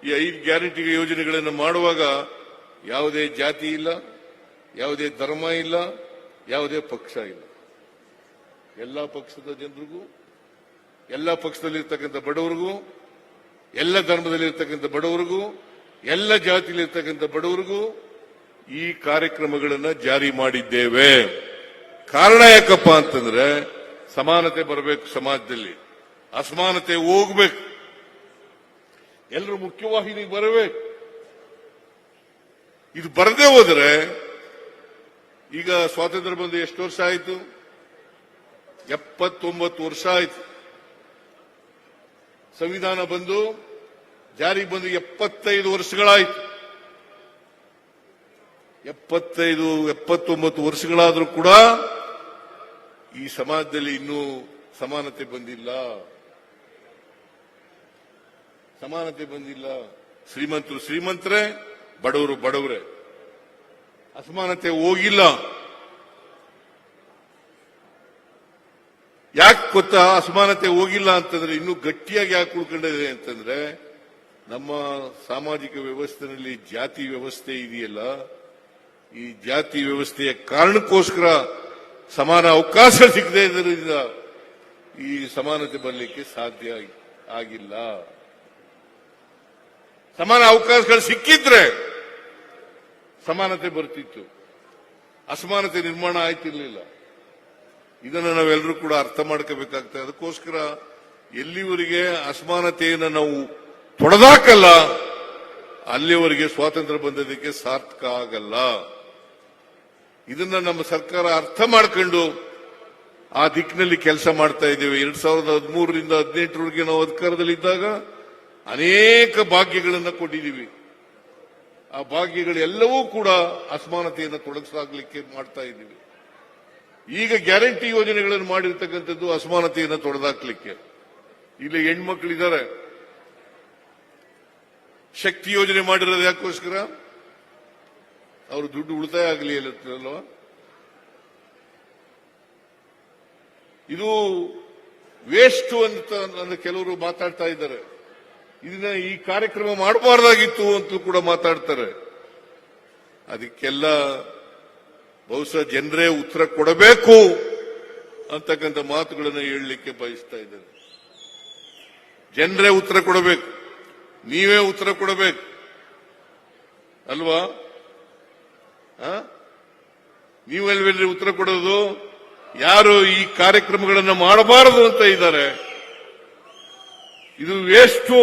ಈ 5 ಗ್ಯಾರಂಟಿ ಯೋಜನೆಗಳನ್ನು ಮಾಡುವಾಗ ಯಾವುದೇ ಜಾತಿ ಇಲ್ಲ, ಯಾವುದೇ ಧರ್ಮ ಇಲ್ಲ, ಯಾವುದೇ ಪಕ್ಷ ಇಲ್ಲ. ಎಲ್ಲ ಪಕ್ಷದ ಜನರಿಗೂ, ಎಲ್ಲ ಪಕ್ಷದಲ್ಲಿರ್ತಕ್ಕಂಥ ಬಡವರಿಗೂ, ಎಲ್ಲ ಧರ್ಮದಲ್ಲಿರ್ತಕ್ಕಂಥ ಬಡವರಿಗೂ, ಎಲ್ಲ ಜಾತಿಯಲ್ಲಿರ್ತಕ್ಕಂಥ ಬಡವರಿಗೂ ಈ ಕಾರ್ಯಕ್ರಮಗಳನ್ನು ಜಾರಿ ಮಾಡಿದ್ದೇವೆ. ಕಾರಣ ಯಾಕಪ್ಪ ಅಂತಂದ್ರೆ ಸಮಾನತೆ ಬರಬೇಕು, ಸಮಾಜದಲ್ಲಿ ಅಸಮಾನತೆ ಹೋಗ್ಬೇಕು, ಎಲ್ಲರೂ ಮುಖ್ಯವಾಹಿನಿಗೆ ಬರಬೇಕು. ಇದು ಬರದೇ ಹೋದರೆ, ಈಗ ಸ್ವಾತಂತ್ರ್ಯ ಬಂದು ಎಷ್ಟು ವರ್ಷ ಆಯಿತು? 79 ವರ್ಷ ಆಯಿತು. ಸಂವಿಧಾನ ಬಂದು ಜಾರಿಗೆ ಬಂದು 75 ವರ್ಷಗಳಾಯಿತು. 79 ವರ್ಷಗಳಾದರೂ ಕೂಡ ಈ ಸಮಾಜದಲ್ಲಿ ಇನ್ನೂ ಸಮಾನತೆ ಬಂದಿಲ್ಲ. ಸಮಾನತೆ ಬಂದಿಲ್ಲ. ಶ್ರೀಮಂತರು ಶ್ರೀಮಂತರೇ, ಬಡವರು ಬಡವರೇ. ಅಸಮಾನತೆ ಹೋಗಿಲ್ಲ. ಯಾಕೆ ಗೊತ್ತಾ ಅಸಮಾನತೆ ಹೋಗಿಲ್ಲ ಅಂತಂದ್ರೆ, ಇನ್ನೂ ಗಟ್ಟಿಯಾಗಿ ಯಾಕೆ ಉಳ್ಕೊಂಡಿದೆ ಅಂತಂದ್ರೆ, ನಮ್ಮ ಸಾಮಾಜಿಕ ವ್ಯವಸ್ಥೆಯಲ್ಲಿ ಜಾತಿ ವ್ಯವಸ್ಥೆ ಇದೆಯಲ್ಲ, ಈ ಜಾತಿ ವ್ಯವಸ್ಥೆಯ ಕಾರಣಕ್ಕೋಸ್ಕರ ಸಮಾನ ಅವಕಾಶ ಸಿಗದೇ ಇದರಿಂದ ಈ ಸಮಾನತೆ ಬರಲಿಕ್ಕೆ ಸಾಧ್ಯ ಆಗಿಲ್ಲ. ಸಮಾನ ಅವಕಾಶಗಳು ಸಿಕ್ಕಿದ್ರೆ ಸಮಾನತೆ ಬರ್ತಿತ್ತು, ಅಸಮಾನತೆ ನಿರ್ಮಾಣ ಆಯ್ತಿರ್ಲಿಲ್ಲ. ಇದನ್ನು ನಾವೆಲ್ಲರೂ ಕೂಡ ಅರ್ಥ ಮಾಡ್ಕೋಬೇಕಾಗ್ತದೆ. ಅದಕ್ಕೋಸ್ಕರ ಎಲ್ಲಿವರೆಗೆ ಅಸಮಾನತೆಯನ್ನು ನಾವು ತೊಡೆದಾಕಲ್ಲ, ಅಲ್ಲಿವರೆಗೆ ಸ್ವಾತಂತ್ರ್ಯ ಬಂದದಕ್ಕೆ ಸಾರ್ಥಕ ಆಗಲ್ಲ. ಇದನ್ನ ನಮ್ಮ ಸರ್ಕಾರ ಅರ್ಥ ಮಾಡ್ಕೊಂಡು ಆ ದಿಕ್ಕಿನಲ್ಲಿ ಕೆಲಸ ಮಾಡ್ತಾ ಇದ್ದೇವೆ. 2013ರಿಂದ 2018ರವರೆಗೆ ನಾವು ಅಧಿಕಾರದಲ್ಲಿದ್ದಾಗ ಅನೇಕ ಭಾಗ್ಯಗಳನ್ನು ಕೊಟ್ಟಿದ್ದೀವಿ. ಆ ಭಾಗ್ಯಗಳೆಲ್ಲವೂ ಕೂಡ ಅಸಮಾನತೆಯನ್ನು ತೊಡಗಿಸಾಗಲಿಕ್ಕೆ ಮಾಡ್ತಾ ಇದ್ದೀವಿ. ಈಗ ಗ್ಯಾರಂಟಿ ಯೋಜನೆಗಳನ್ನು ಮಾಡಿರ್ತಕ್ಕಂಥದ್ದು ಅಸಮಾನತೆಯನ್ನು ತೊಡೆದಾಕ್ಲಿಕ್ಕೆ. ಇಲ್ಲಿ ಹೆಣ್ಮಕ್ಳಿದ್ದಾರೆ, ಶಕ್ತಿ ಯೋಜನೆ ಮಾಡಿರೋದು ಯಾಕೋಸ್ಕರ? ಅವರು ದುಡ್ಡು ಉಳಿತಾಯ ಆಗಲಿ ಅಲ್ವಾ? ಇದು ವೇಸ್ಟ್ ಅಂತ ಕೆಲವರು ಮಾತಾಡ್ತಾ ಇದ್ದಾರೆ. ಇದನ್ನ ಈ ಕಾರ್ಯಕ್ರಮ ಮಾಡಬಾರ್ದಾಗಿತ್ತು ಅಂತ ಕೂಡ ಮಾತಾಡ್ತಾರೆ. ಅದಕ್ಕೆಲ್ಲ ಬಹುಶಃ ಜನರೇ ಉತ್ತರ ಕೊಡಬೇಕು ಅಂತಕ್ಕಂಥ ಮಾತುಗಳನ್ನು ಹೇಳಲಿಕ್ಕೆ ಬಯಸ್ತಾ ಇದ್ದಾರೆ. ಜನರೇ ಉತ್ತರ ಕೊಡಬೇಕು, ನೀವೇ ಉತ್ತರ ಕೊಡಬೇಕು ಅಲ್ವಾ? ನೀವೆಲ್ವೆಲ್ಲಿ ಉತ್ತರ ಕೊಡೋದು? ಯಾರು ಈ ಕಾರ್ಯಕ್ರಮಗಳನ್ನು ಮಾಡಬಾರದು ಅಂತ ಇದ್ದಾರೆ, ಇದು ವೇಸ್ಟು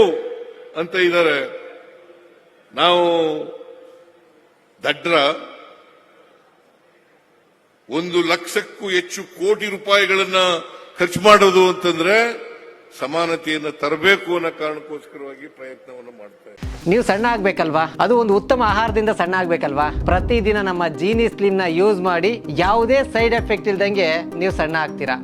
ಅಂತ ಇದ್ದಾರೆ. ನಾವು ದಡ್ರ? 1 ಲಕ್ಷಕ್ಕೂ ಹೆಚ್ಚು ಕೋಟಿ ರೂಪಾಯಿಗಳನ್ನ ಖರ್ಚು ಮಾಡೋದು ಅಂತಂದ್ರೆ ಸಮಾನತೆಯನ್ನು ತರಬೇಕು ಅನ್ನೋ ಕಾರಣಕ್ಕೋಸ್ಕರವಾಗಿ ಪ್ರಯತ್ನವನ್ನು ಮಾಡ್ತಾರೆ. ನೀವು ಸಣ್ಣ ಆಗ್ಬೇಕಲ್ವಾ? ಅದು ಒಂದು ಉತ್ತಮ ಆಹಾರದಿಂದ ಸಣ್ಣ ಆಗ್ಬೇಕಲ್ವಾ? ಪ್ರತಿದಿನ ನಮ್ಮ ಜೀನಿ ಸ್ಲಿಮ್ ನ ಯೂಸ್ ಮಾಡಿ ಯಾವುದೇ ಸೈಡ್ ಎಫೆಕ್ಟ್ ಇಲ್ದಂಗೆ ನೀವು ಸಣ್ಣ ಆಗ್ತೀರಾ.